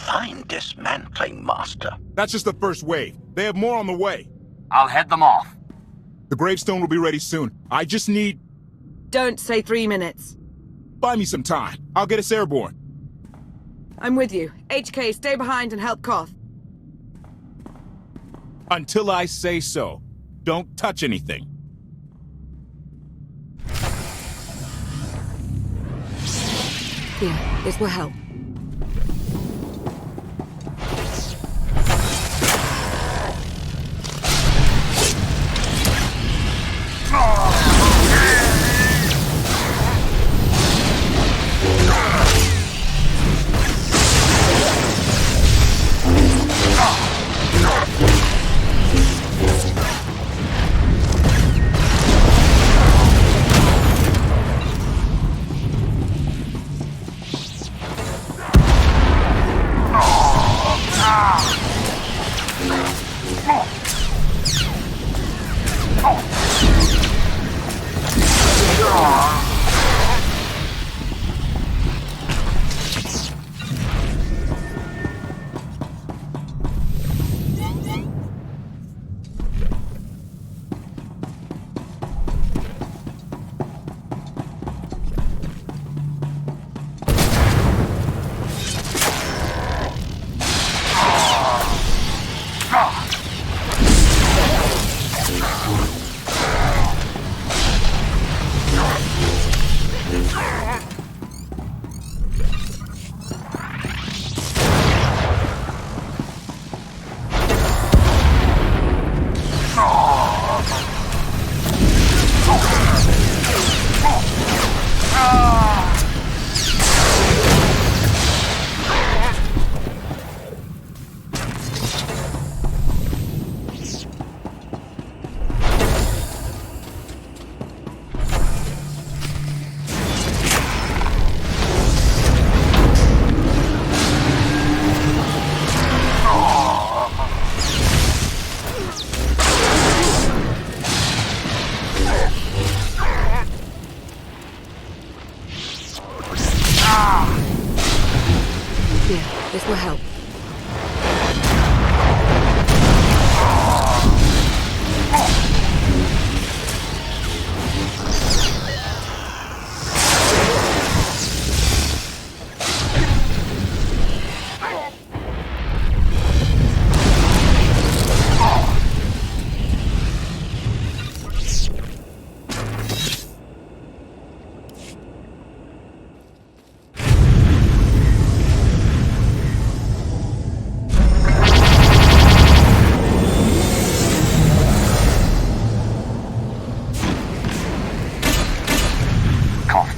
fine dismantling, Master. That's just the first wave. They have more on the way. I'll head them off. The gravestone will be ready soon. I just need... Don't say 3 minutes. Buy me some time. I'll get us airborne. I'm with you. HK, stay behind and help Koth. Until I say so. Don't touch anything. Here, this will help. Here, this will help.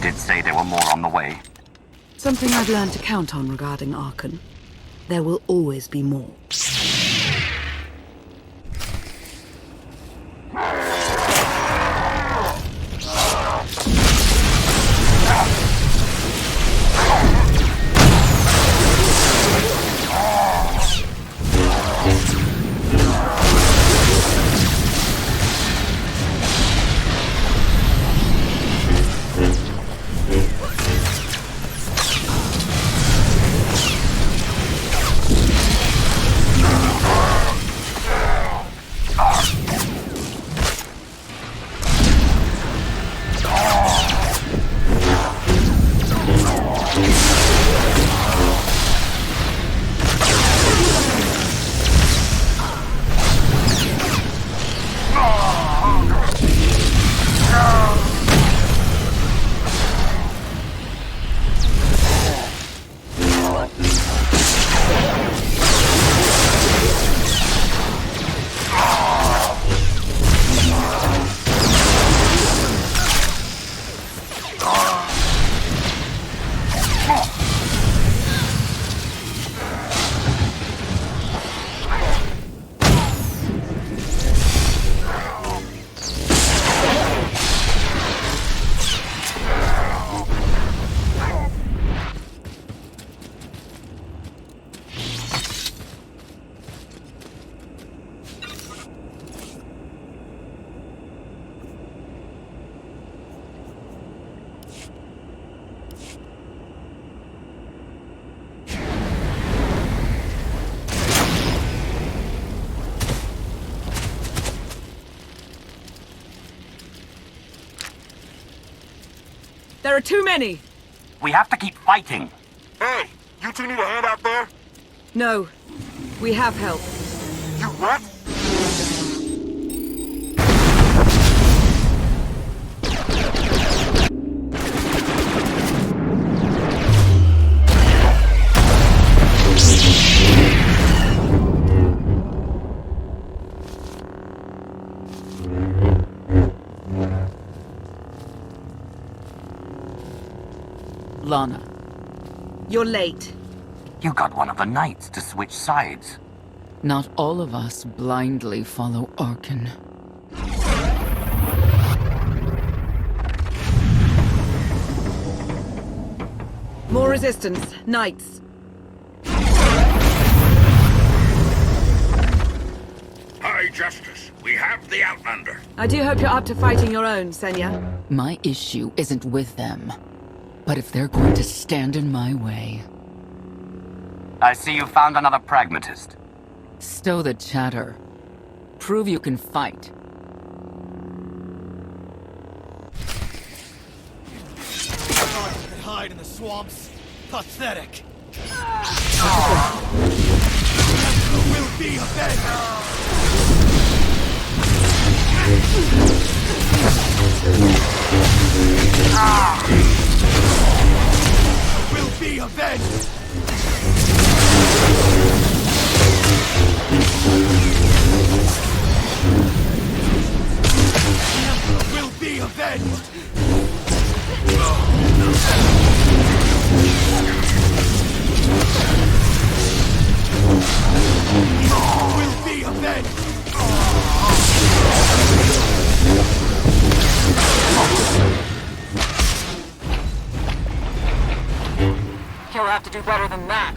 Did say there were more on the way. Something I've learned to count on regarding Archon. There will always be more. There are too many! We have to keep fighting. Hey, you two need a hand out there? No. We have help. You what? Lana. You're late. You got one of the knights to switch sides. Not all of us blindly follow Arkan. More resistance. Knights. High Justice, we have the Outlander. I do hope you're up to fighting your own, Senya. My issue isn't with them. But if they're going to stand in my way... I see you found another pragmatist. Stow the chatter. Prove you can fight. Hide in the swamps. Pathetic. Will be avenged. Will be avenged. Will be avenged. Will be avenged. He'll have to do better than that.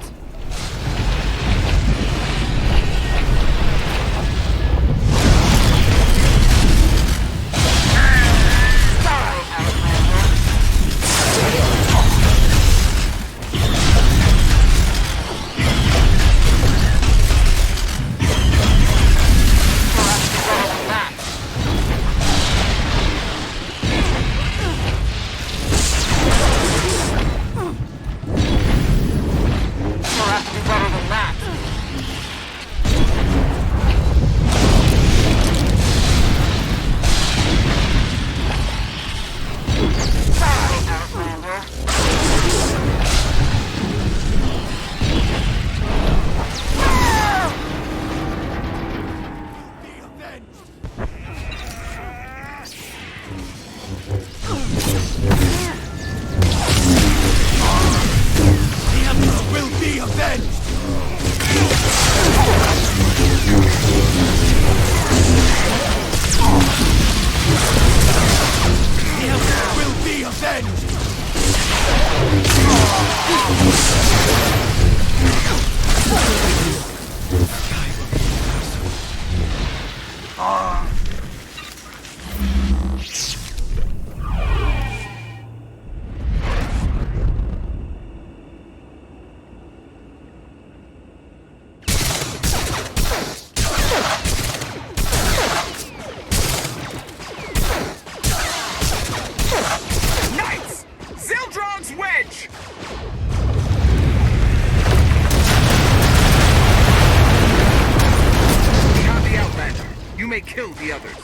Kill the others.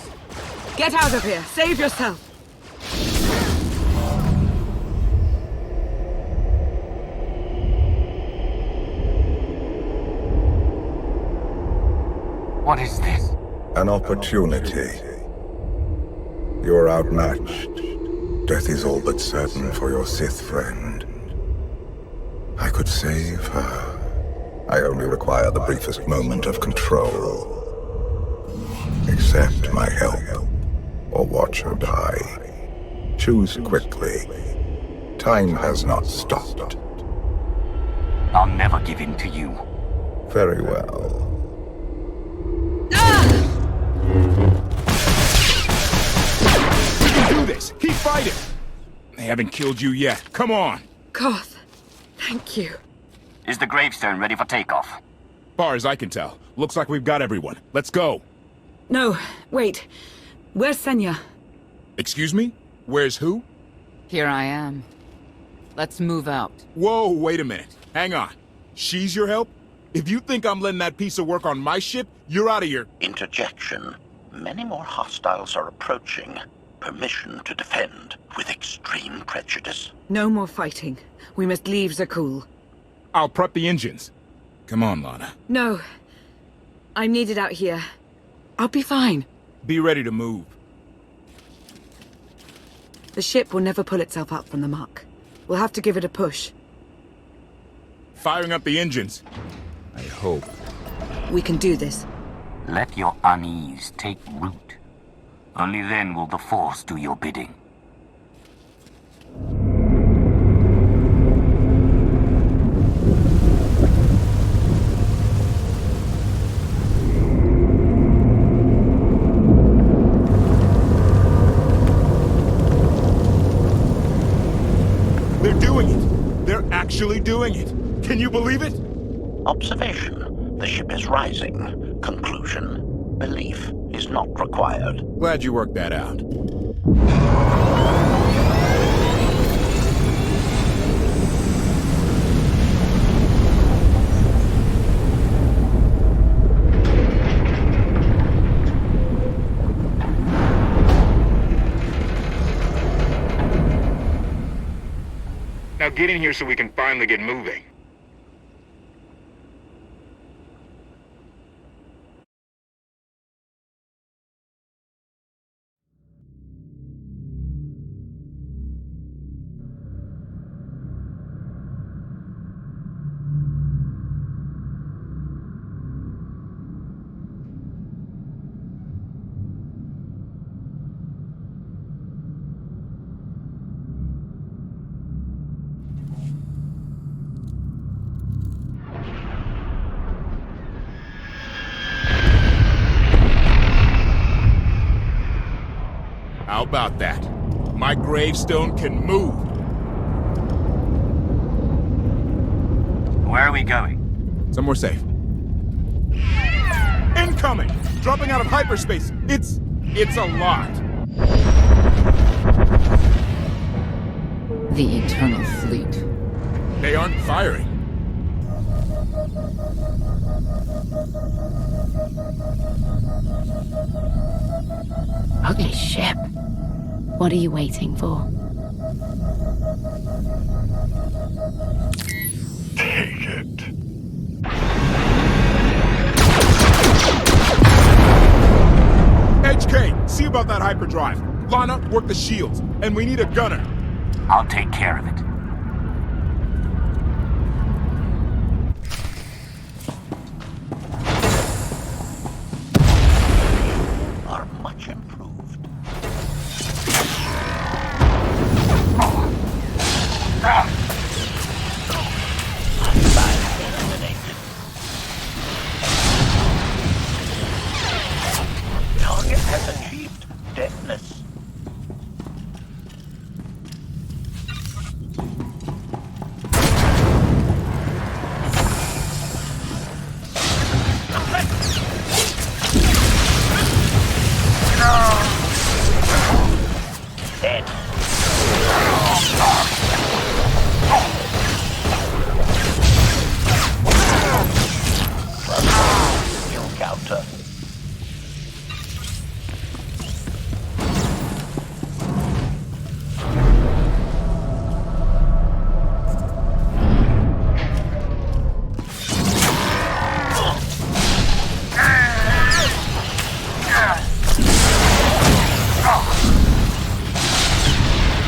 Get out of here. Save yourself. What is this? An opportunity. You are outmatched. Death is all but certain for your Sith friend. I could save her. I only require the briefest moment of control. Accept my help, or watch her die. Choose quickly. Time has not stopped. I'll never give in to you. Very well. We can do this! Keep fighting! They haven't killed you yet. Come on! Koth, thank you. Is the gravestone ready for takeoff? Far as I can tell, looks like we've got everyone. Let's go. No, wait. Where's Senya? Excuse me? Where's who? Here I am. Let's move out. Whoa, wait a minute. Hang on. She's your help? If you think I'm letting that piece of work on my ship, you're out of your... Interjection. Many more hostiles are approaching. Permission to defend with extreme prejudice. No more fighting. We must leave Zakul. I'll prep the engines. Come on, Lana. No. I'm needed out here. I'll be fine. Be ready to move. The ship will never pull itself up from the muck. We'll have to give it a push. Firing up the engines. I hope. We can do this. Let your unease take root. Only then will the Force do your bidding. They're doing it. They're actually doing it. Can you believe it? Observation. The ship is rising. Conclusion. Belief is not required. Glad you worked that out. Now get in here so we can finally get moving. How about that? My gravestone can move. Where are we going? Somewhere safe. Incoming! Dropping out of hyperspace. It's a lot. The Eternal Fleet. They aren't firing. Ugly ship. What are you waiting for? Take it. HK, see about that hyperdrive. Lana, work the shields. And we need a gunner. I'll take care of it. Are much improved. Eliminated. Target has achieved deadness. Dead. Skill counter.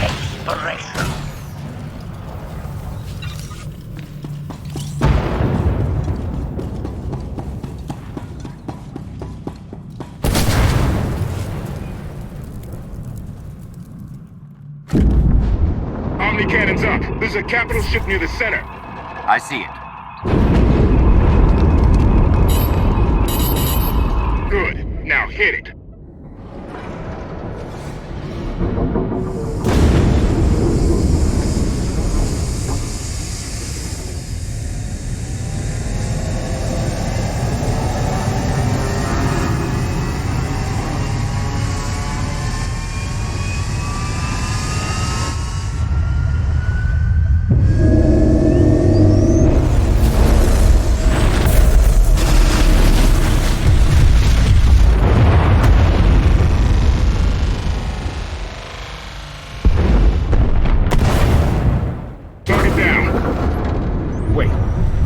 Expiration. Omni cannons up. There's a capital ship near the center. I see it. Good. Now hit it.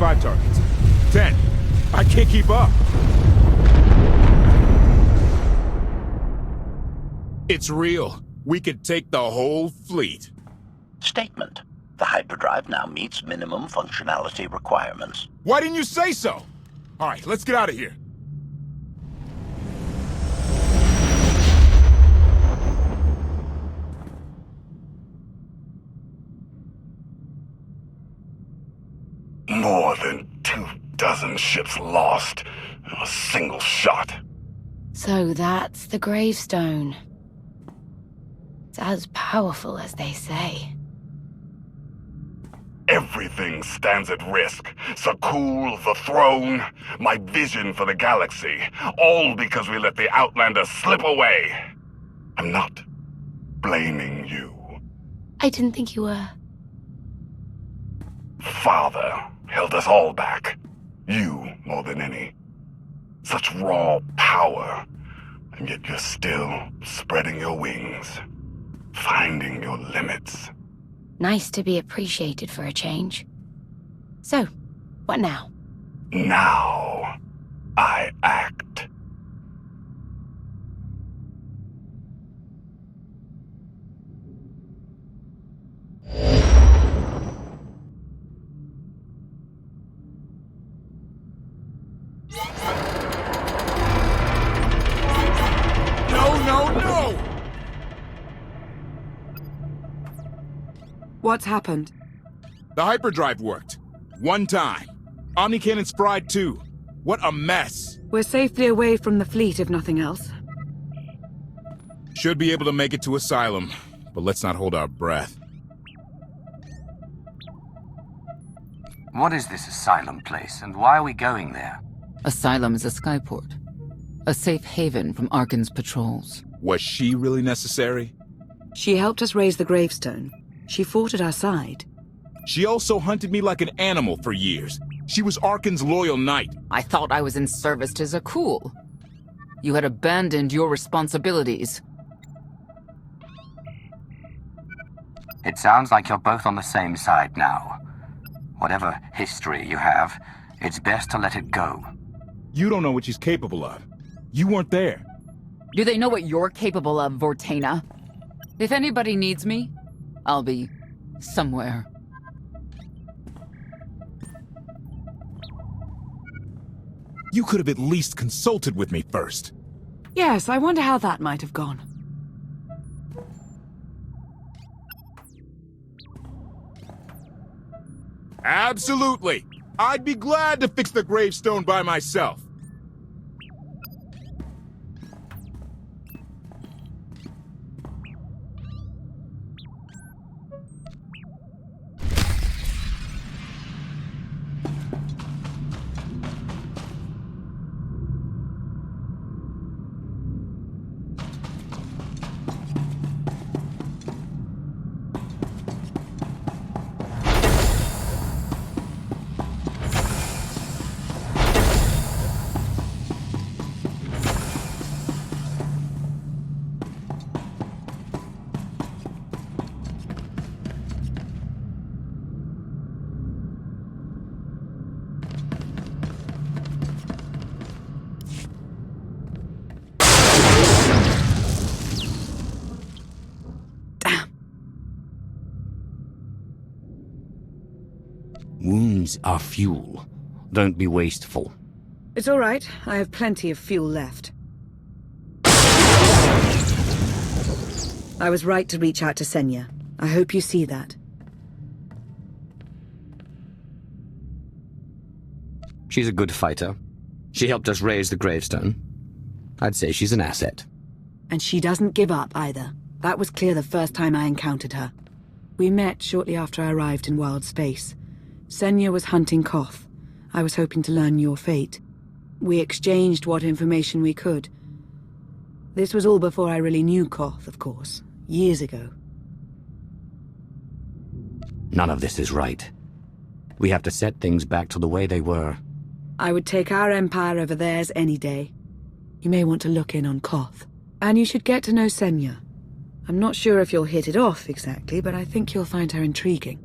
5 targets. 10. I can't keep up. It's real. We could take the whole fleet. Statement. The hyperdrive now meets minimum functionality requirements. Why didn't you say so? All right, let's get out of here. More than 24 ships lost in a single shot. So that's the gravestone. It's as powerful as they say. Everything stands at risk. Sakul, the throne, my vision for the galaxy. All because we let the Outlanders slip away. I'm not blaming you. I didn't think you were. Father held us all back. You more than any. Such raw power. And yet you're still spreading your wings. Finding your limits. Nice to be appreciated for a change. So, what now? Now, I act. No! What's happened? The hyperdrive worked. One time. Omnicannon's fried too. What a mess. We're safely away from the fleet, if nothing else. Should be able to make it to Asylum, but let's not hold our breath. What is this Asylum place, and why are we going there? Asylum is a skyport. A safe haven from Arkan's patrols. Was she really necessary? She helped us raise the gravestone. She fought at our side. She also hunted me like an animal for years. She was Arkan's loyal knight. I thought I was in service to Zakul. You had abandoned your responsibilities. It sounds like you're both on the same side now. Whatever history you have, it's best to let it go. You don't know what she's capable of. You weren't there. Do they know what you're capable of, Vortana? If anybody needs me, I'll be somewhere. You could have at least consulted with me first. Yes, I wonder how that might have gone. Absolutely. I'd be glad to fix the gravestone by myself. Wounds are fuel. Don't be wasteful. It's all right. I have plenty of fuel left. I was right to reach out to Senya. I hope you see that. She's a good fighter. She helped us raise the gravestone. I'd say she's an asset. And she doesn't give up either. That was clear the first time I encountered her. We met shortly after I arrived in wild space. Senya was hunting Koth. I was hoping to learn your fate. We exchanged what information we could. This was all before I really knew Koth, of course. Years ago. None of this is right. We have to set things back to the way they were. I would take our empire over theirs any day. You may want to look in on Koth. And you should get to know Senya. I'm not sure if you'll hit it off exactly, but I think you'll find her intriguing.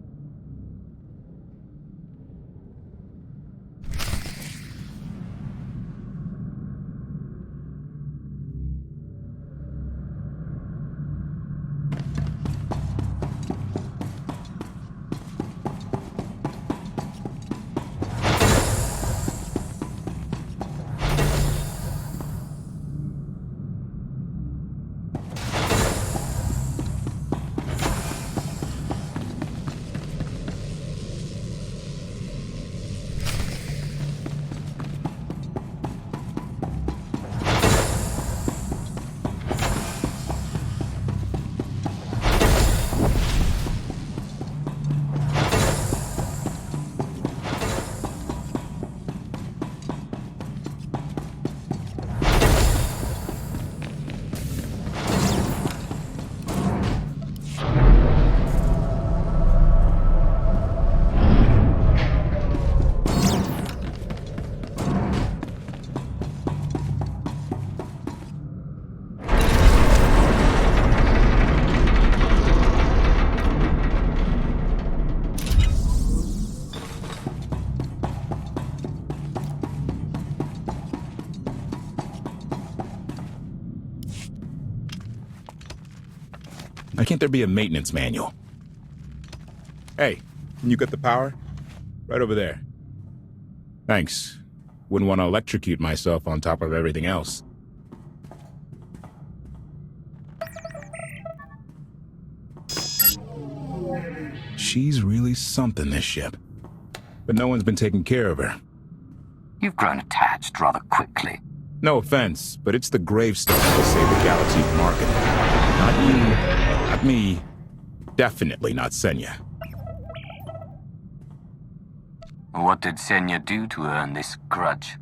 can't there be a maintenance manual? Hey, can you get the power? Right over there. Thanks. Wouldn't want to electrocute myself on top of everything else. She's really something, this ship. But no one's been taking care of her. You've grown attached rather quickly. No offense, but it's the gravestone that'll save the galaxy from Arkin. Not you, not me, definitely not Senya. What did Senya do to earn this grudge?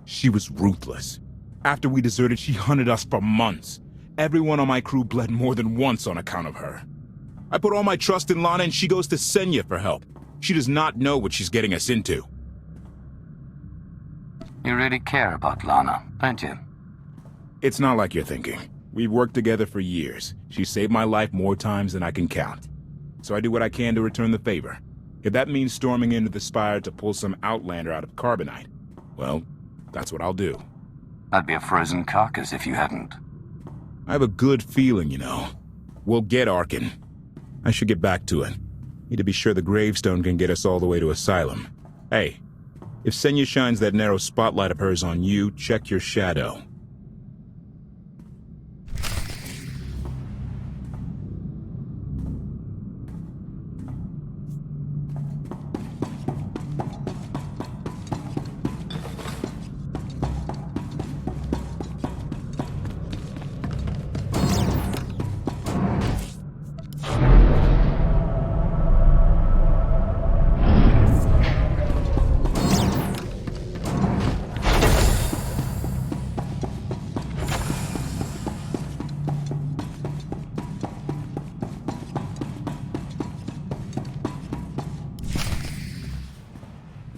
She was ruthless. After we deserted, she hunted us for months. Everyone on my crew bled more than once on account of her. I put all my trust in Lana and she goes to Senya for help. She does not know what she's getting us into. You really care about Lana, don't you? It's not like you're thinking. We've worked together for years. She saved my life more times than I can count. So I do what I can to return the favor. If that means storming into the Spire to pull some Outlander out of Carbonite, well, that's what I'll do. That'd be a frozen carcass if you hadn't. I have a good feeling, you know. We'll get Arkin. I should get back to it. Need to be sure the gravestone can get us all the way to Asylum. Hey, if Senya shines that narrow spotlight of hers on you, check your shadow.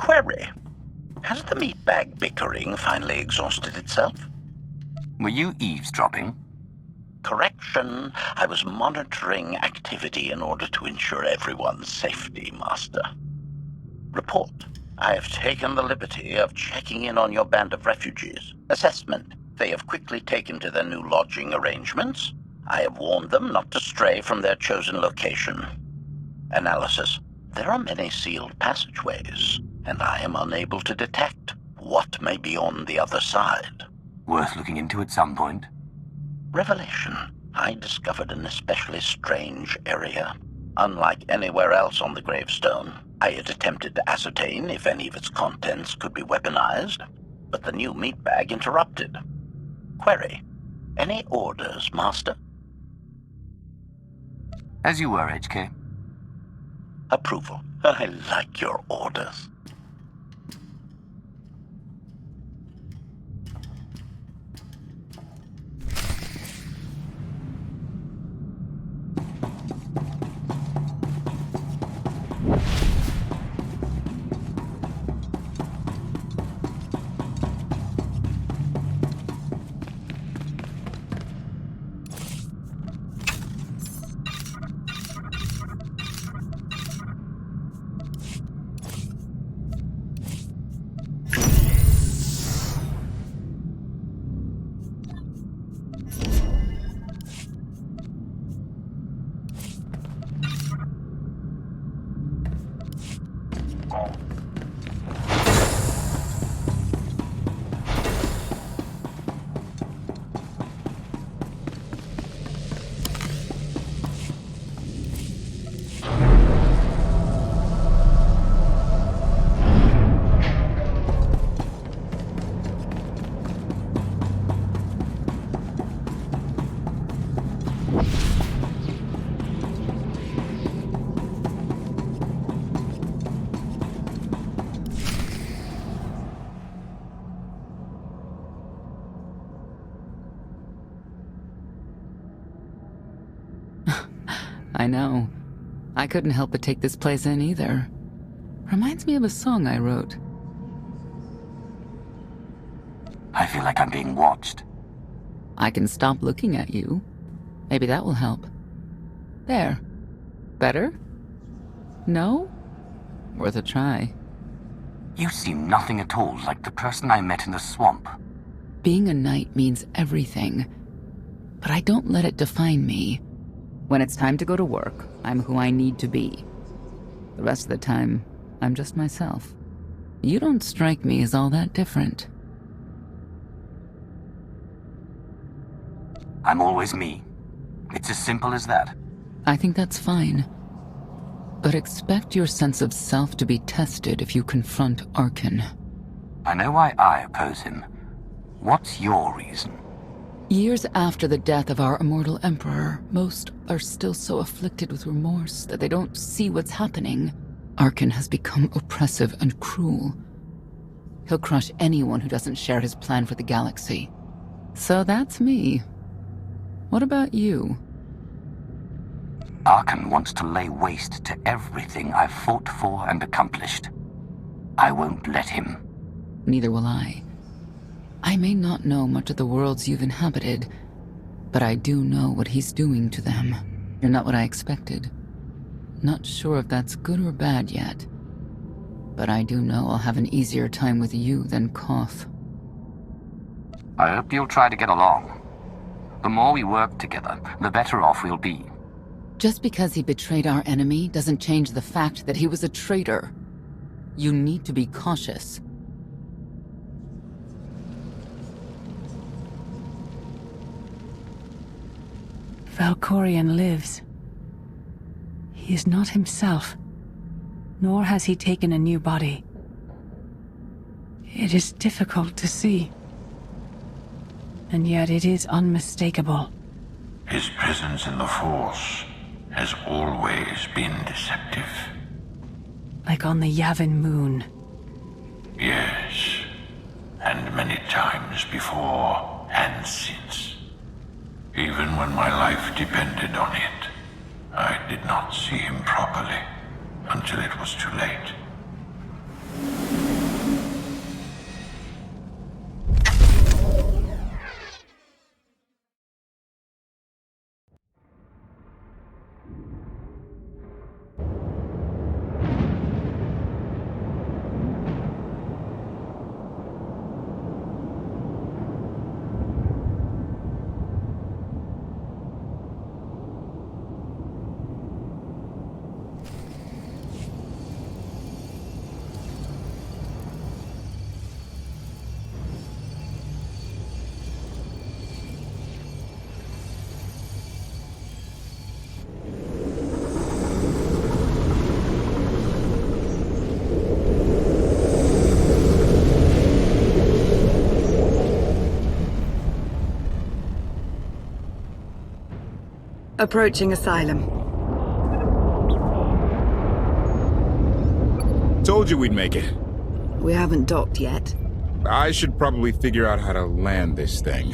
Query. Has the meatbag bickering finally exhausted itself? Were you eavesdropping? Correction. I was monitoring activity in order to ensure everyone's safety, Master. Report. I have taken the liberty of checking in on your band of refugees. Assessment. They have quickly taken to their new lodging arrangements. I have warned them not to stray from their chosen location. Analysis. There are many sealed passageways, and I am unable to detect what may be on the other side. Worth looking into at some point. Revelation. I discovered an especially strange area. Unlike anywhere else on the gravestone, I had attempted to ascertain if any of its contents could be weaponized, but the new meatbag interrupted. Query. Any orders, Master? As you were, HK. Approval. I like your orders. I know. I couldn't help but take this place in either. Reminds me of a song I wrote. I feel like I'm being watched. I can stop looking at you. Maybe that will help. There. Better? No? Worth a try. You seem nothing at all like the person I met in the swamp. Being a knight means everything. but I don't let it define me. When it's time to go to work, I'm who I need to be. The rest of the time, I'm just myself. You don't strike me as all that different. I'm always me. It's as simple as that. I think that's fine. But expect your sense of self to be tested if you confront Arkin. I know why I oppose him. What's your reason? Years after the death of our immortal emperor, most are still so afflicted with remorse that they don't see what's happening. Arkin has become oppressive and cruel. He'll crush anyone who doesn't share his plan for the galaxy. So that's me. What about you? Arkin wants to lay waste to everything I've fought for and accomplished. I won't let him. Neither will I. I may not know much of the worlds you've inhabited, but I do know what he's doing to them. You're not what I expected. Not sure if that's good or bad yet. But I do know I'll have an easier time with you than Koth. I hope you'll try to get along. The more we work together, the better off we'll be. Just because he betrayed our enemy doesn't change the fact that he was a traitor. You need to be cautious. Valkorion lives. He is not himself, nor has he taken a new body. It is difficult to see, and yet it is unmistakable. His presence in the Force has always been deceptive. Like on the Yavin moon. Yes, and many times before and since. Even when my life depended on it, I did not see him properly until it was too late. Approaching Asylum. Told you we'd make it. We haven't docked yet. I should probably figure out how to land this thing.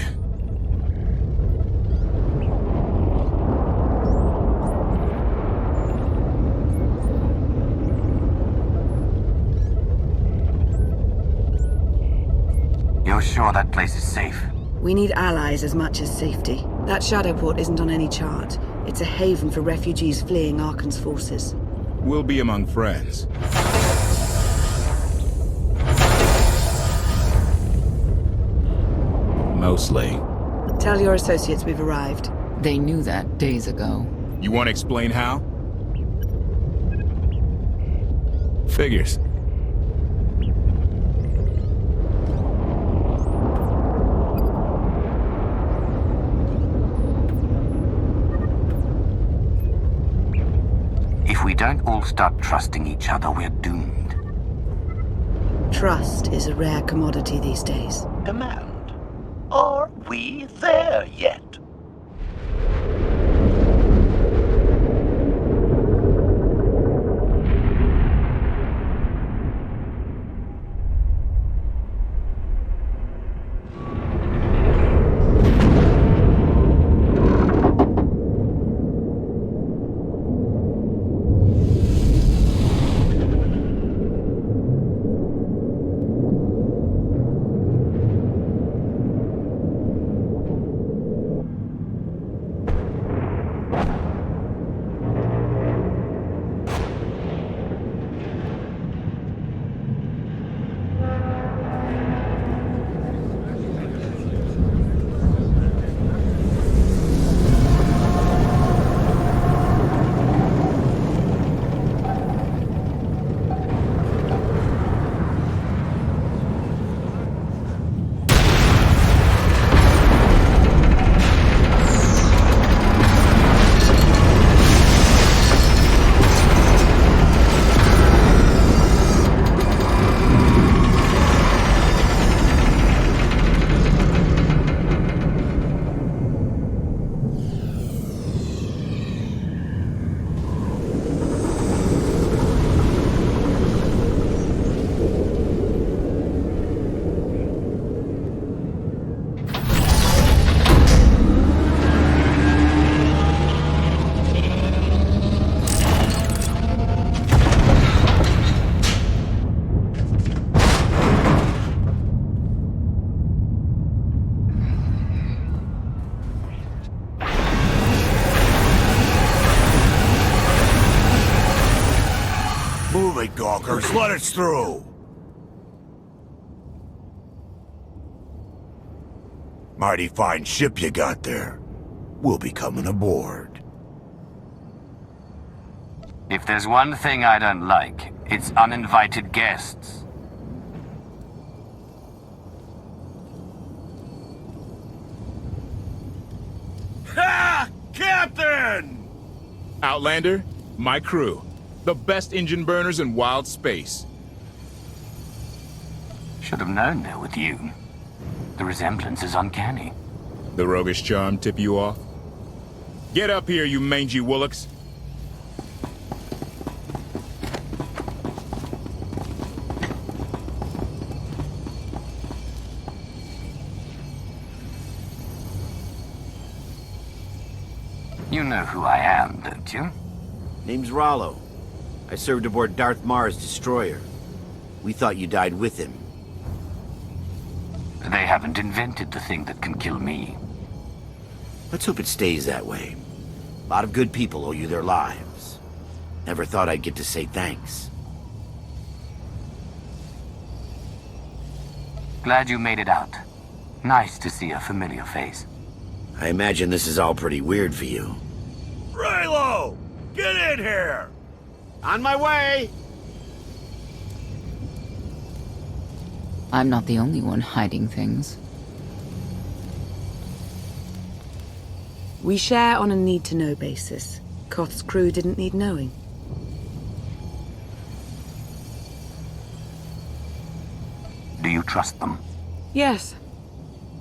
You're sure that place is safe? We need allies as much as safety. That Shadowport isn't on any chart. It's a haven for refugees fleeing Arkan's forces. We'll be among friends. Mostly. Tell your associates we've arrived. They knew that days ago. You want to explain how? Figures. If we don't all start trusting each other, we're doomed. Trust is a rare commodity these days. Command. Are we there yet? Walkers, let us through! Mighty fine ship you got there. We'll be coming aboard. If there's one thing I don't like, it's uninvited guests. Ha! Captain! Outlander, my crew. The best engine burners in wild space. Should have known they're with you. The resemblance is uncanny. The roguish charm tip you off? Get up here, you mangy woolocks. You know who I am, don't you? Name's Rollo. I served aboard Darth Marr's destroyer. We thought you died with him. They haven't invented the thing that can kill me. Let's hope it stays that way. A lot of good people owe you their lives. Never thought I'd get to say thanks. Glad you made it out. Nice to see a familiar face. I imagine this is all pretty weird for you. Raylo! Get in here! On my way! I'm not the only one hiding things. We share on a need-to-know basis. Koth's crew didn't need knowing. Do you trust them? Yes.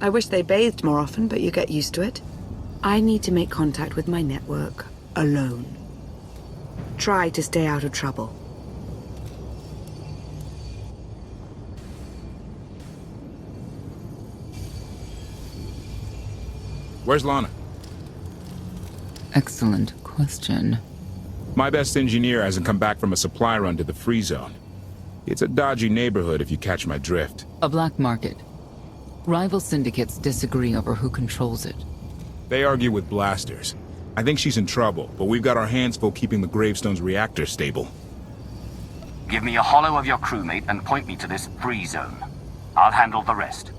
I wish they bathed more often, but you get used to it. I need to make contact with my network, alone. Try to stay out of trouble. Where's Lana? Excellent question. My best engineer hasn't come back from a supply run to the free zone. It's a dodgy neighborhood if you catch my drift. A black market. Rival syndicates disagree over who controls it. They argue with blasters. I think she's in trouble, but we've got our hands full keeping the Gravestone's reactor stable. Give me a holo of your crewmate and point me to this free zone. I'll handle the rest.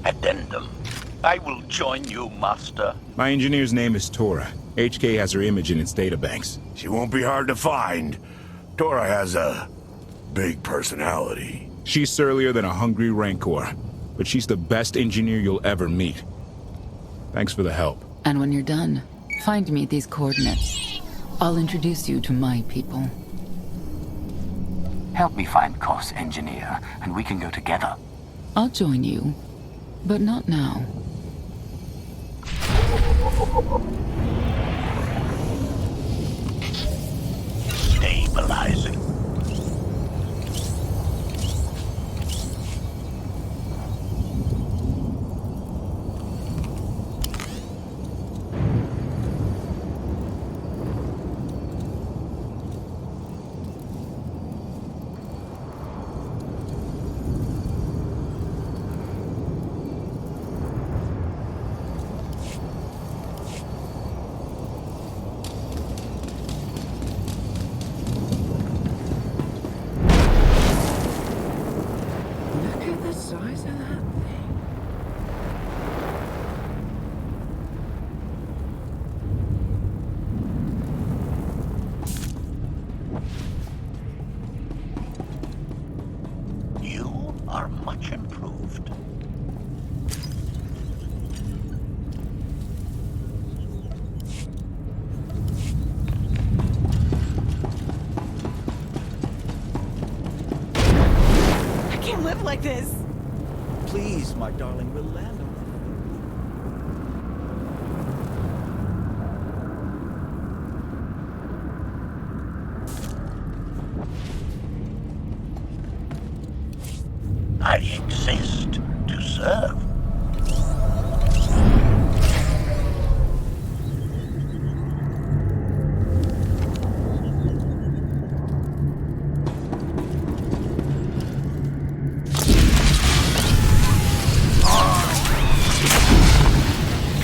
Addendum. I will join you, Master. My engineer's name is Tora. HK has her image in its databanks. She won't be hard to find. Tora has a big personality. She's surlier than a hungry rancor, but she's the best engineer you'll ever meet. Thanks for the help. And when you're done, find me at these coordinates. I'll introduce you to my people. Help me find Koth's engineer, and we can go together. I'll join you, but not now. Stabilizing. Look at the size of that thing. You are much improved. I can't live like this. Please, my darling, we'll land on I exist to serve.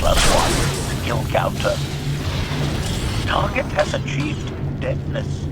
+1 skill counter. Target has achieved deadness.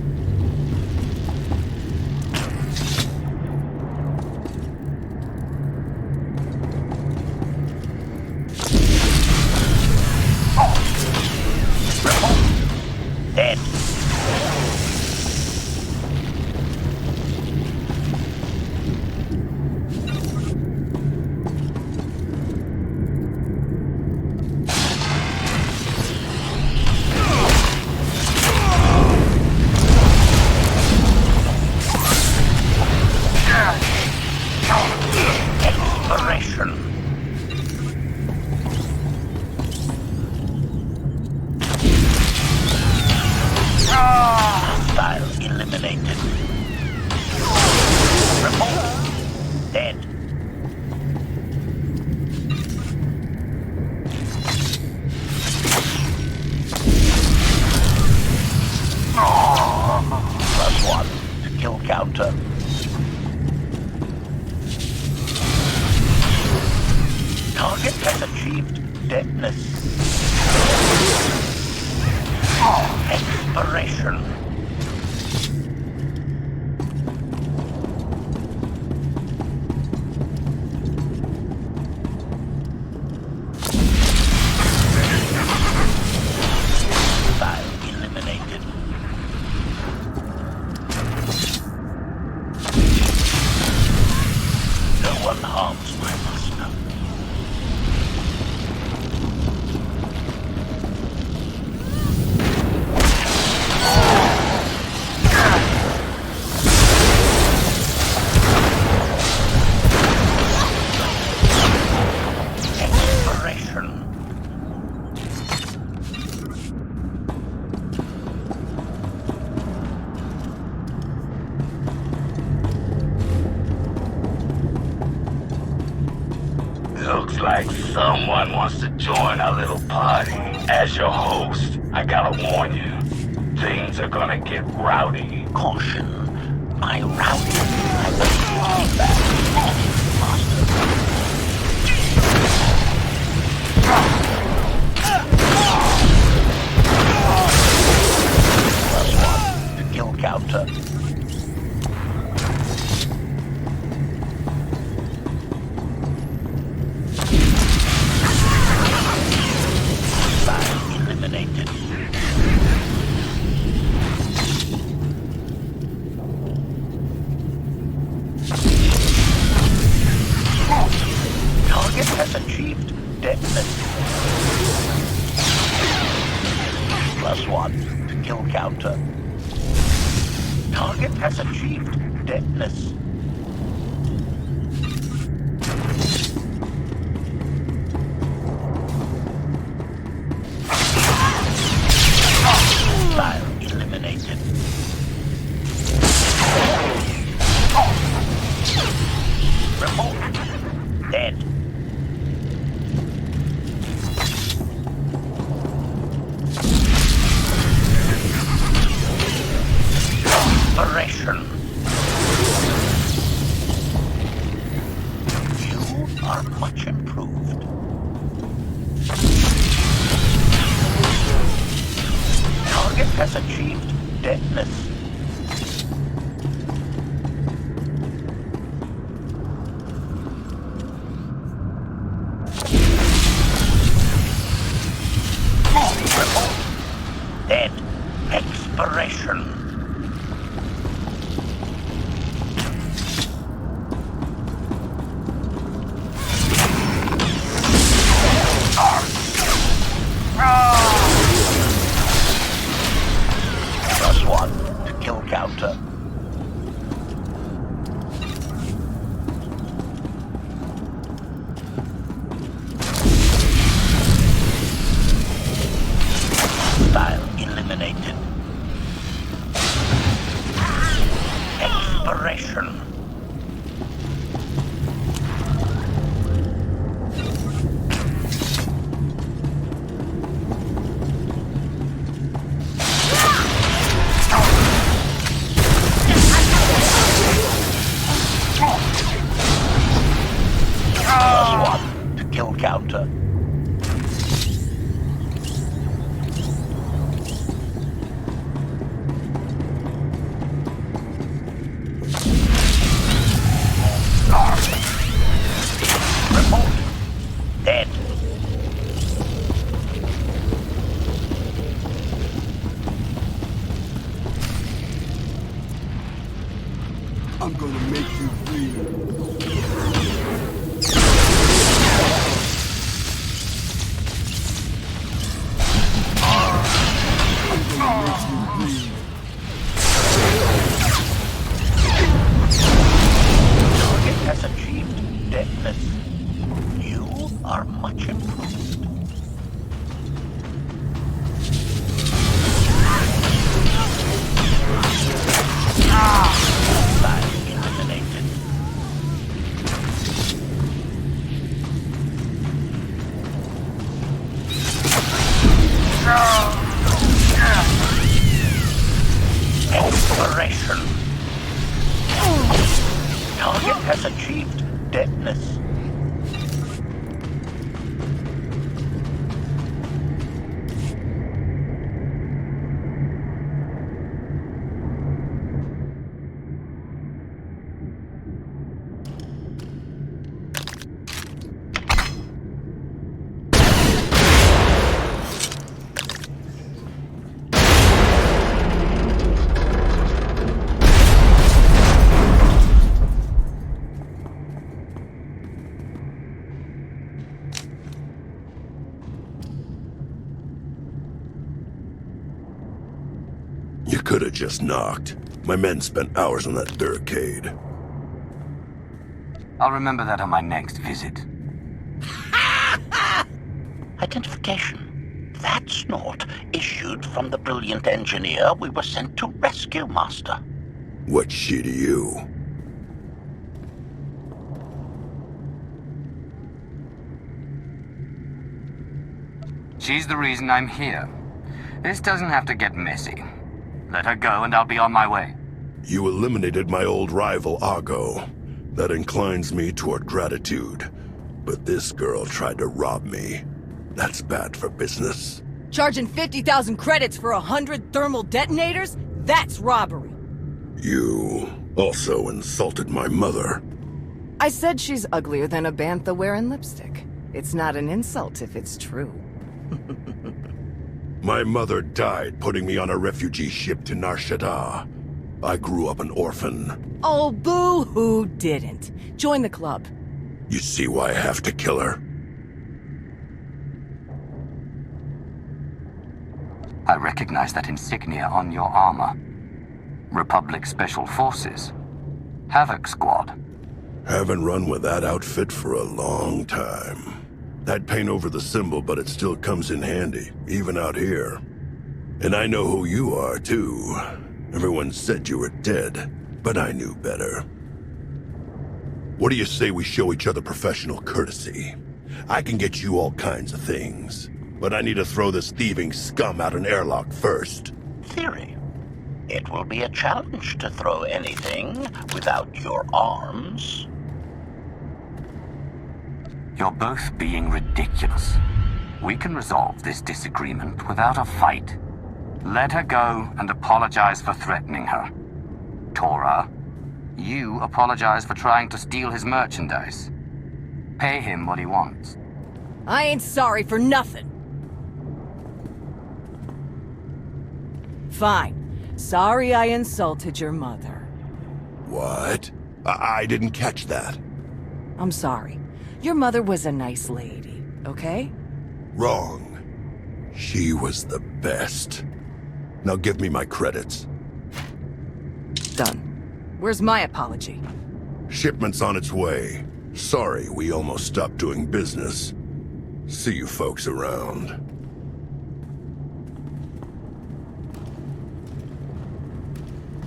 counter. Target has achieved deadness. Expiration. Eliminated. No one harms my master. Expiration. Looks like someone wants to join our little party. As your host, I gotta warn you, things are gonna get rowdy. Caution. My rowdy. I must keep back. Master. +1 to kill counter. Eliminated. Target has achieved deadness. +1 to kill counter. Target has achieved deadness. Eliminated. Report. Dead. Operation. You are much improved. Target has achieved deadness. Report. Dead. Expiration. +1 to kill counter. Eliminated. Expiration. +1 to kill counter. Report. Dead. I'm gonna make you bleed. Target has achieved deadness. You are much improved. Eliminated. Expiration. Target has achieved deadness. You could have just knocked. My men spent hours on that barricade. I'll remember that on my next visit. Identification. That snort issued from the brilliant engineer we were sent to rescue, Master. What's she to you? She's the reason I'm here. This doesn't have to get messy. Let her go and I'll be on my way. You eliminated my old rival, Argo. That inclines me toward gratitude. But this girl tried to rob me. That's bad for business. Charging 50,000 credits for 100 thermal detonators? That's robbery. You also insulted my mother. I said she's uglier than a bantha wearing lipstick. It's not an insult if it's true. My mother died putting me on a refugee ship to Nar Shaddaa. I grew up an orphan. Oh, boo-hoo didn't. Join the club. You see why I have to kill her? I recognize that insignia on your armor. Republic Special Forces. Havoc Squad. Haven't run with that outfit for a long time. I'd paint over the symbol, but it still comes in handy, even out here. And I know who you are, too. Everyone said you were dead, but I knew better. What do you say we show each other professional courtesy? I can get you all kinds of things, but I need to throw this thieving scum out an airlock first. Theory. It will be a challenge to throw anything without your arms. You're both being ridiculous. We can resolve this disagreement without a fight. Let her go and apologize for threatening her. Tora, you apologize for trying to steal his merchandise. Pay him what he wants. I ain't sorry for nothing. Fine. Sorry I insulted your mother. What? I didn't catch that. I'm sorry. Your mother was a nice lady, okay? Wrong. She was the best. Now give me my credits. Done. Where's my apology? Shipment's on its way. Sorry we almost stopped doing business. See you folks around.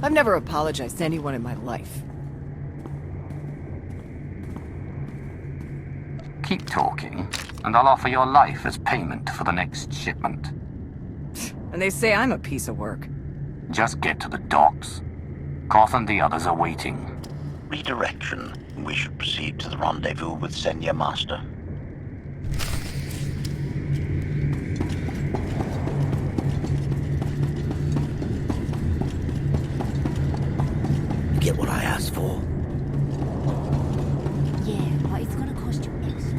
I've never apologized to anyone in my life. Keep talking, and I'll offer your life as payment for the next shipment. And they say I'm a piece of work. Just get to the docks. Koth and the others are waiting. Redirection. We should proceed to the rendezvous with Senya, Master. Get what I asked for. Yeah, but it's gonna cost you extra.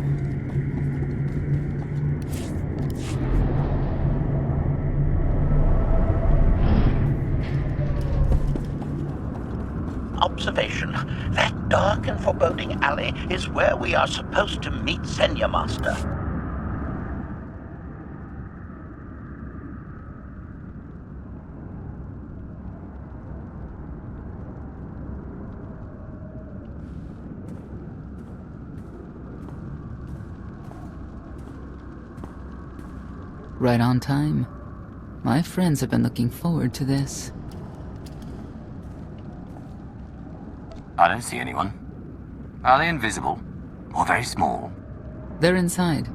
Observation. That dark and foreboding alley is where we are supposed to meet Senya, Master. Right on time. My friends have been looking forward to this. I don't see anyone. Are they invisible? Or very small? They're inside.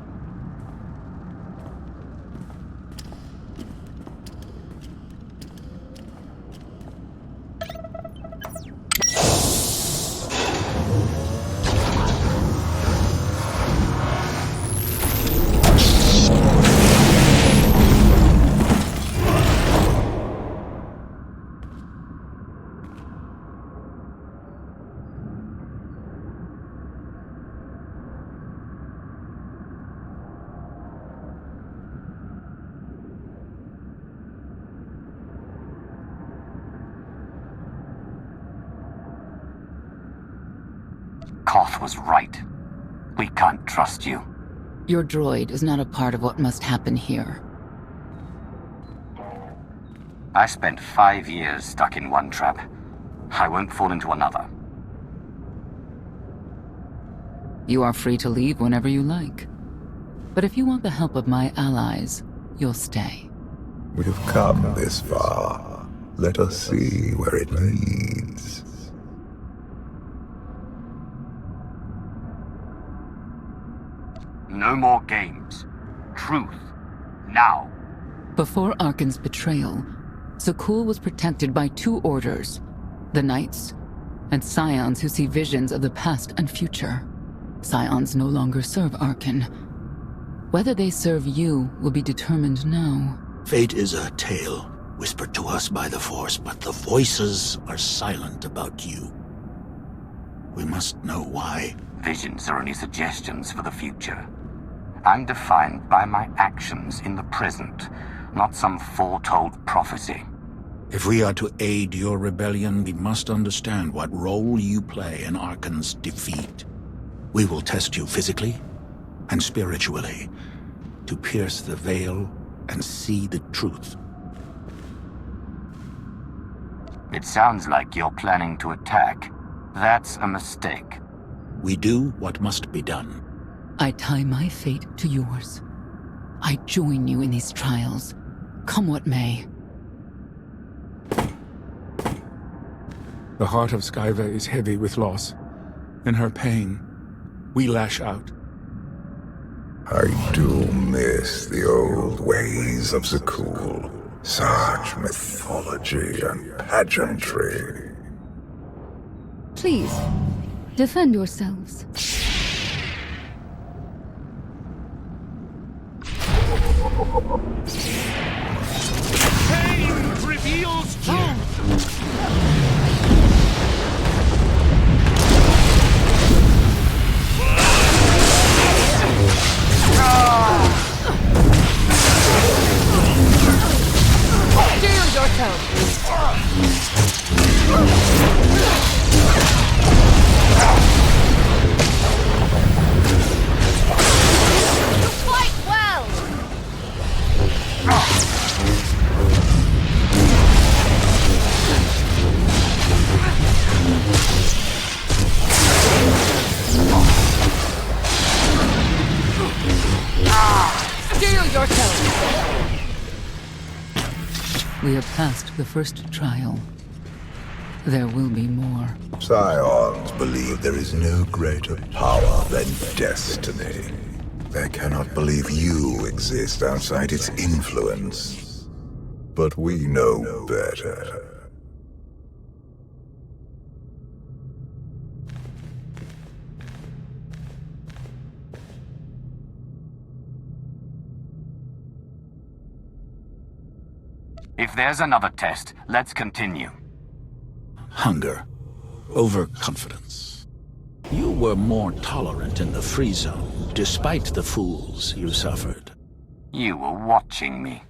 Koth was right. We can't trust you. Your droid is not a part of what must happen here. I spent 5 years stuck in one trap. I won't fall into another. You are free to leave whenever you like. But if you want the help of my allies, you'll stay. We've come this far. Let us see where it leads. No more games. Truth. Now. Before Arkan's betrayal, Sakul was protected by 2 orders. The Knights, and Scions who see visions of the past and future. Scions no longer serve Arkan. Whether they serve you will be determined now. Fate is a tale whispered to us by the Force, but the voices are silent about you. We must know why. Visions are only suggestions for the future. I'm defined by my actions in the present, not some foretold prophecy. If we are to aid your rebellion, we must understand what role you play in Arkan's defeat. We will test you physically and spiritually to pierce the veil and see the truth. It sounds like you're planning to attack. That's a mistake. We do what must be done. I tie my fate to yours. I join you in these trials, come what may. The heart of Skyva is heavy with loss. In her pain, we lash out. I do miss the old ways of Sakul. Such mythology and pageantry. Please, defend yourselves. Pain reveals truth! Steer yourself! Fight well! Steer yourself! We have passed the first trial. There will be more. Scions believe there is no greater power than destiny. They cannot believe you exist outside its influence. But we know better. If there's another test, let's continue. Hunger. Overconfidence. You were more tolerant in the free zone, despite the fools you suffered. You were watching me.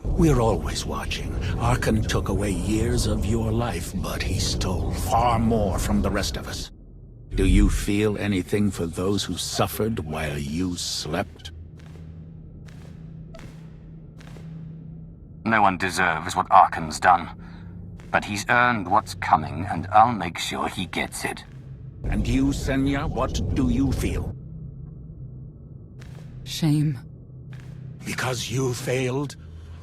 We're always watching. Arkan took away years of your life, but he stole far more from the rest of us. Do you feel anything for those who suffered while you slept? No one deserves what Arkan's done. But he's earned what's coming, and I'll make sure he gets it. And you, Senya, what do you feel? Shame. Because you failed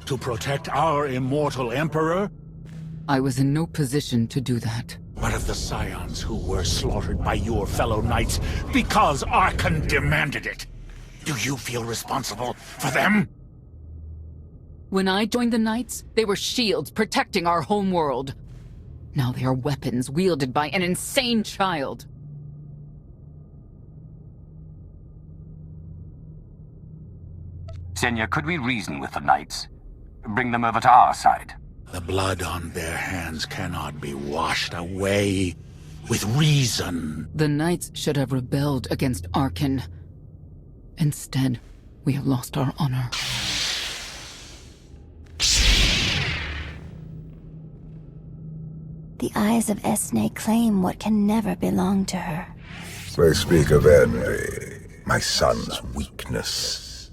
to protect our immortal Emperor? I was in no position to do that. What of the Scions who were slaughtered by your fellow knights because Arkan demanded it? Do you feel responsible for them? When I joined the Knights, they were shields protecting our home world. Now they are weapons wielded by an insane child. Senya, could we reason with the Knights? Bring them over to our side. The blood on their hands cannot be washed away with reason. The Knights should have rebelled against Arkan. Instead, we have lost our honor. The eyes of Esne claim what can never belong to her. They speak of envy, my son's weakness.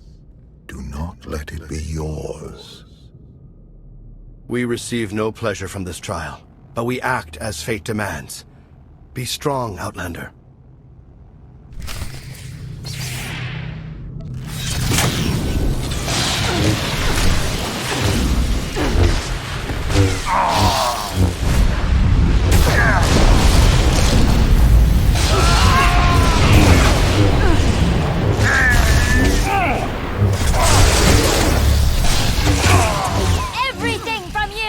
Do not let it be yours. We receive no pleasure from this trial, but we act as fate demands. Be strong, Outlander. Everything from you!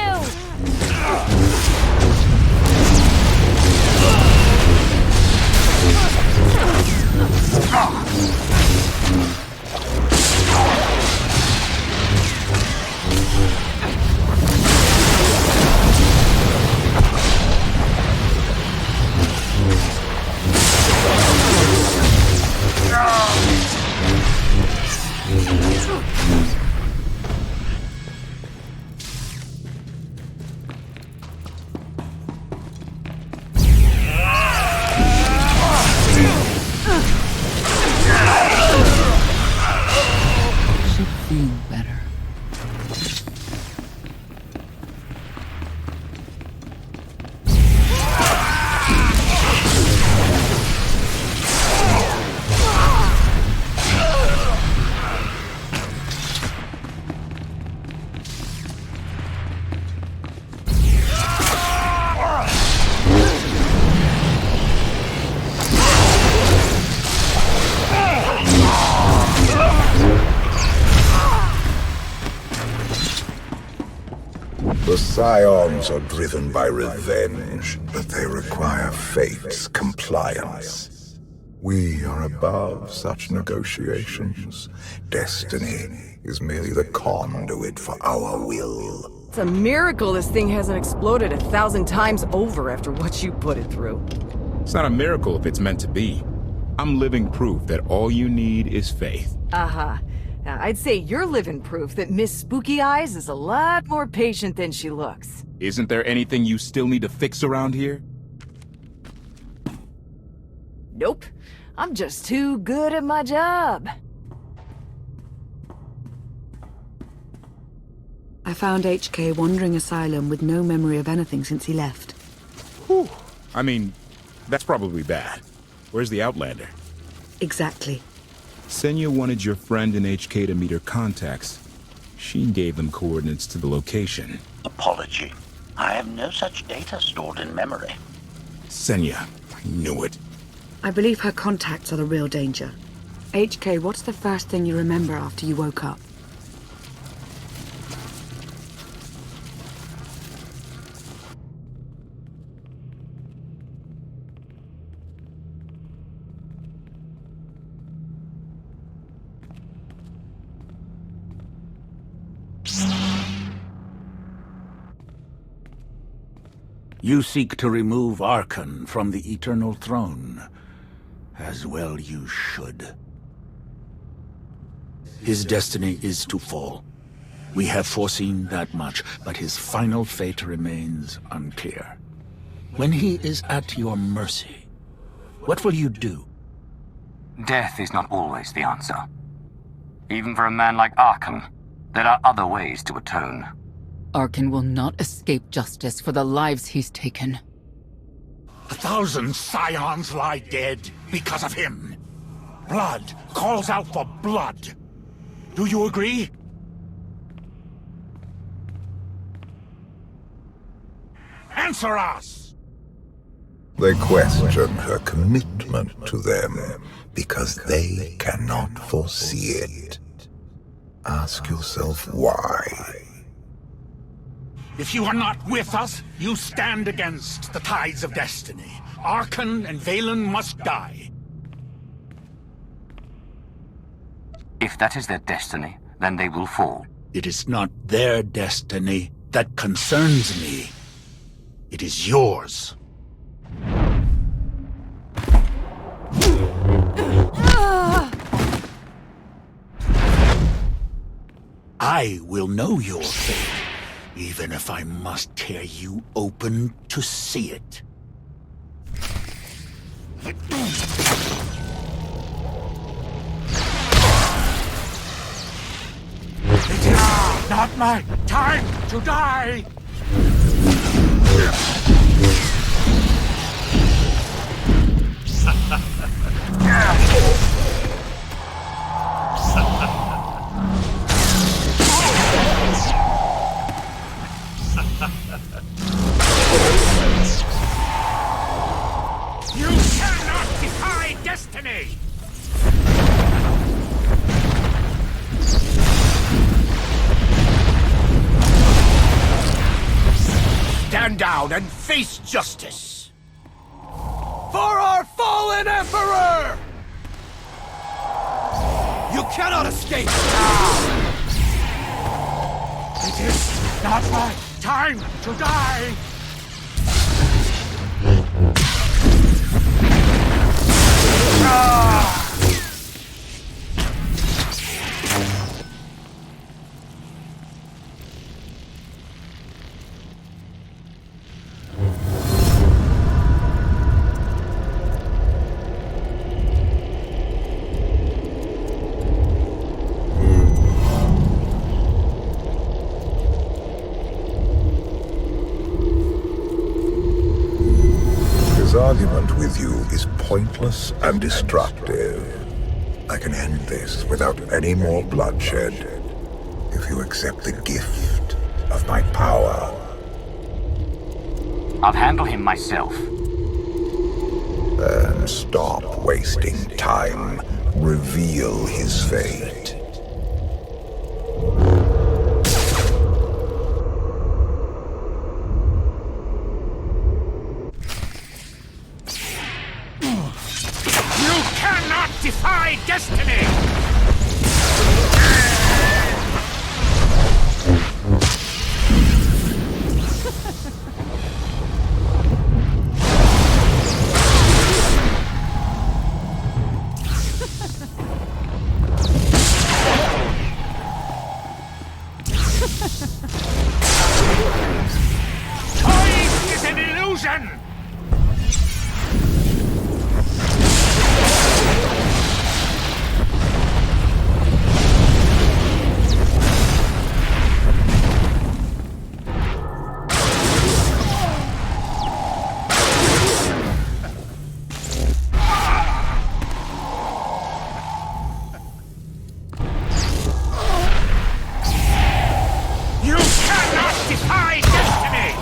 Should feel better. The Scions are driven by revenge, but they require fate's compliance. We are above such negotiations. Destiny is merely the conduit for our will. It's a miracle this thing hasn't exploded 1,000 times over after what you put it through. It's not a miracle if it's meant to be. I'm living proof that all you need is faith. Uh-huh. Now, I'd say you're living proof that Miss Spooky Eyes is a lot more patient than she looks. Isn't there anything you still need to fix around here? Nope. I'm just too good at my job. I found HK wandering asylum with no memory of anything since he left. Whew. I mean, that's probably bad. Where's the Outlander? Exactly. Senya wanted your friend in HK to meet her contacts. She gave them coordinates to the location. Apology. I have no such data stored in memory. Senya, I knew it. I believe her contacts are the real danger. HK, what's the first thing you remember after you woke up? You seek to remove Archon from the Eternal Throne. As well you should. His destiny is to fall. We have foreseen that much, but his final fate remains unclear. When he is at your mercy, what will you do? Death is not always the answer. Even for a man like Archon, there are other ways to atone. Archon will not escape justice for the lives he's taken. 1,000 Scions lie dead because of him. Blood calls out for blood. Do you agree? Answer us! They question her commitment to them because they cannot foresee it. Ask yourself why. If you are not with us, you stand against the tides of destiny. Archon and Valen must die. If that is their destiny, then they will fall. It is not their destiny that concerns me. It is yours. I will know your fate, even if I must tear you open to see it. not my time to die! You cannot defy destiny! Stand down and face justice! For our fallen Emperor! You cannot escape now! It is not my time to die! His argument with you is pointless and destructive. I can end this without any more bloodshed if you accept the gift of my power. I'll handle him myself. Then stop wasting time. Reveal his fate. You cannot defy destiny! Time is an illusion! You cannot defy destiny!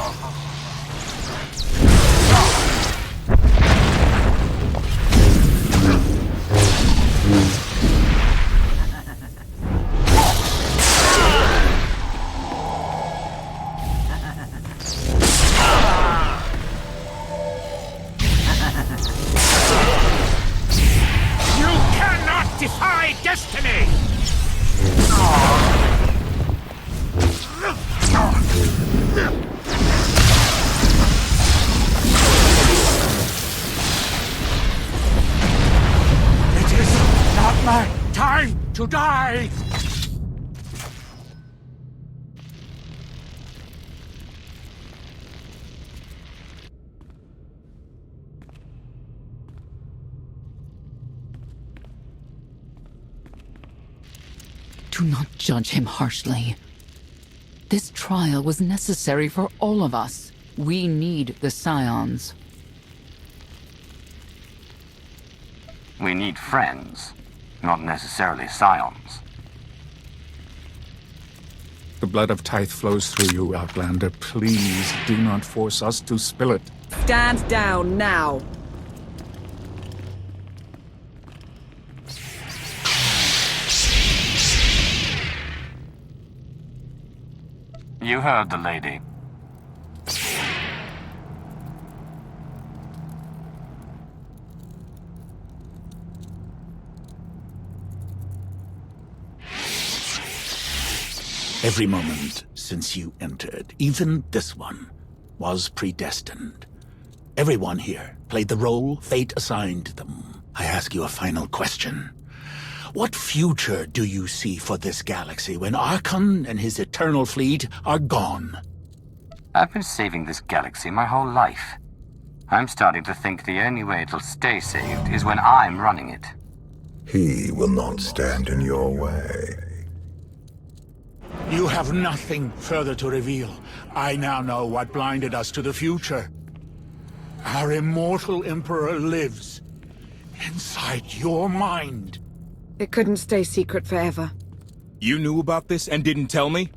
You cannot defy destiny! It is not my time to die! Do not judge him harshly. This trial was necessary for all of us. We need the Scions. We need friends, not necessarily scions. The blood of Tithe flows through you, Outlander. Please do not force us to spill it. Stand down now. You heard the lady. Every moment since you entered, even this one, was predestined. Everyone here played the role fate assigned them. I ask you a final question. What future do you see for this galaxy when Archon and his eternal fleet are gone? I've been saving this galaxy my whole life. I'm starting to think the only way it'll stay saved is when I'm running it. He will not stand in your way. You have nothing further to reveal. I now know what blinded us to the future. Our immortal Emperor lives inside your mind. It couldn't stay secret forever. You knew about this and didn't tell me?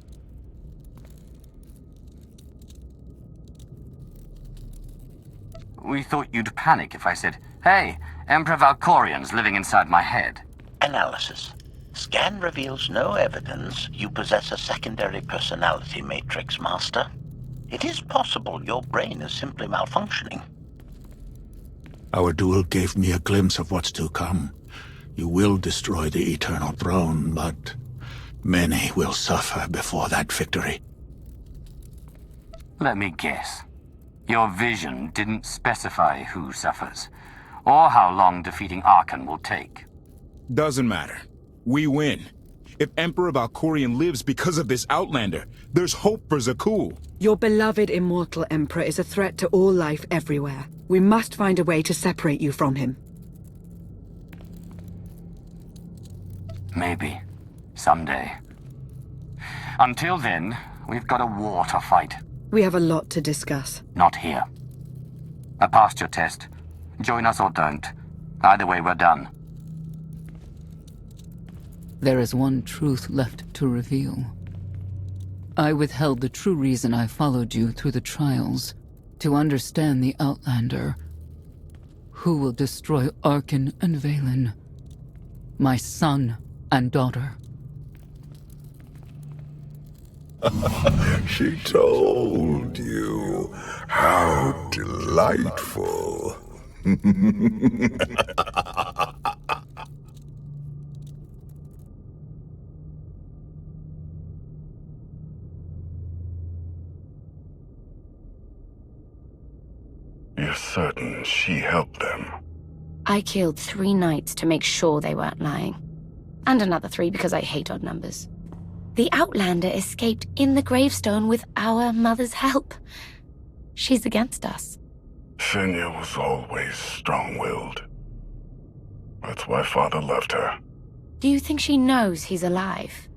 We thought you'd panic if I said, "Hey, Emperor Valkorian's living inside my head." Analysis. Scan reveals no evidence you possess a secondary personality matrix, Master. It is possible your brain is simply malfunctioning. Our duel gave me a glimpse of what's to come. You will destroy the Eternal Throne, but many will suffer before that victory. Let me guess. Your vision didn't specify who suffers, or how long defeating Archon will take. Doesn't matter. We win. If Emperor Valkorian lives because of this Outlander, there's hope for Zakul. Your beloved immortal Emperor is a threat to all life everywhere. We must find a way to separate you from him. Maybe. Someday. Until then, we've got a war to fight. We have a lot to discuss. Not here. I passed your test. Join us or don't. Either way, we're done. There is one truth left to reveal. I withheld the true reason I followed you through the trials, to understand the Outlander. Who will destroy Archon and Valen? My son and daughter. She told you. How delightful. You're certain she helped them? I killed 3 knights to make sure they weren't lying. And another 3 because I hate odd numbers. The Outlander escaped in the gravestone with our mother's help. She's against us. Senya was always strong-willed. That's why Father left her. Do you think she knows he's alive?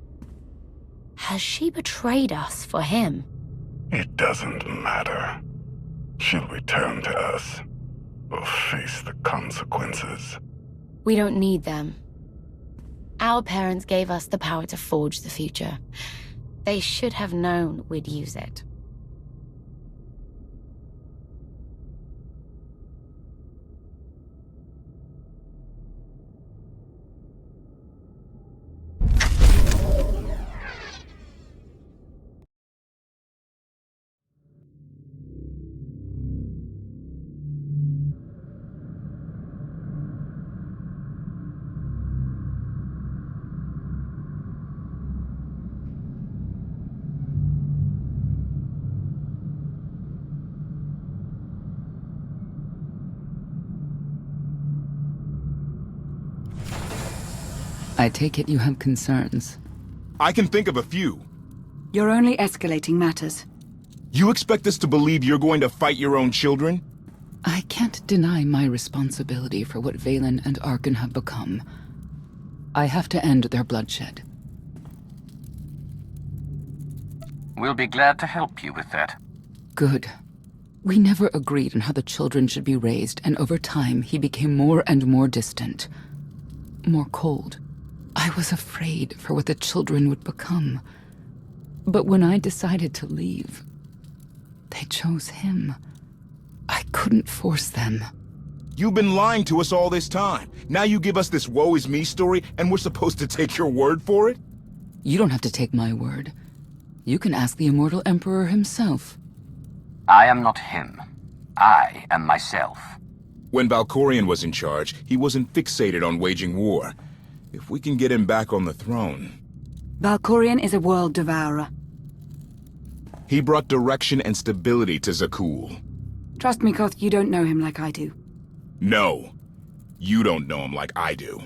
Has she betrayed us for him? It doesn't matter. She'll return to us. We'll face the consequences. We don't need them. Our parents gave us the power to forge the future. They should have known we'd use it. I take it you have concerns. I can think of a few. You're only escalating matters. You expect us to believe you're going to fight your own children? I can't deny my responsibility for what Valen and Archon have become. I have to end their bloodshed. We'll be glad to help you with that. Good. We never agreed on how the children should be raised, and over time he became more and more distant. More cold. I was afraid for what the children would become. But when I decided to leave, they chose him. I couldn't force them. You've been lying to us all this time. Now you give us this woe is me story, and we're supposed to take your word for it? You don't have to take my word. You can ask the Immortal Emperor himself. I am not him. I am myself. When Valkorian was in charge, he wasn't fixated on waging war. If we can get him back on the throne... Valkorian is a world devourer. He brought direction and stability to Zakul. Trust me, Koth, you don't know him like I do. No. You don't know him like I do.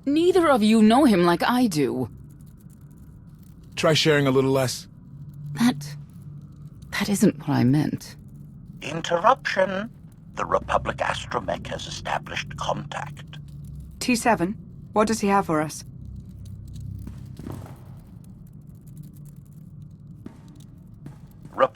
Neither of you know him like I do. Try sharing a little less. That isn't what I meant. Interruption. The Republic astromech has established contact. T7, what does he have for us?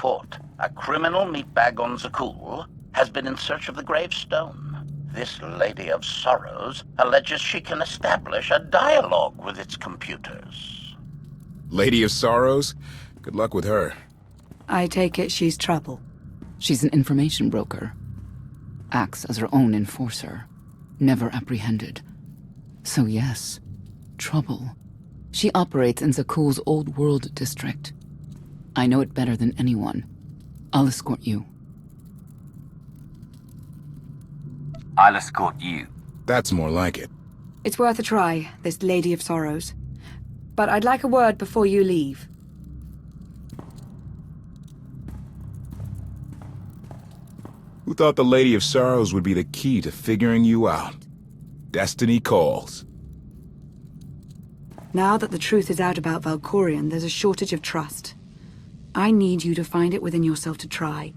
Report. A criminal meatbag on Zakul has been in search of the gravestone. This Lady of Sorrows alleges she can establish a dialogue with its computers. Lady of Sorrows? Good luck with her. I take it she's trouble. She's an information broker. Acts as her own enforcer. Never apprehended. So yes, trouble. She operates in Zakul's Old World district. I know it better than anyone. I'll escort you. I'll escort you. That's more like it. It's worth a try, this Lady of Sorrows. But I'd like a word before you leave. Who thought the Lady of Sorrows would be the key to figuring you out? Destiny calls. Now that the truth is out about Valkorion, there's a shortage of trust. I need you to find it within yourself to try.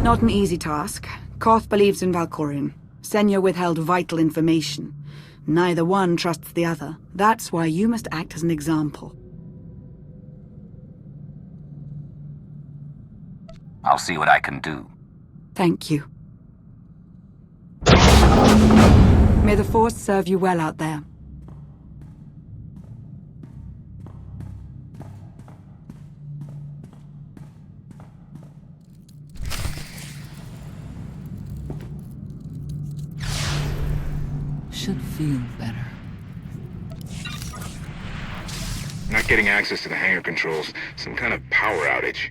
Not an easy task. Koth believes in Valkorion. Senya withheld vital information. Neither one trusts the other. That's why you must act as an example. I'll see what I can do. Thank you. May the Force serve you well out there. Should feel better. Not getting access to the hangar controls. Some kind of power outage.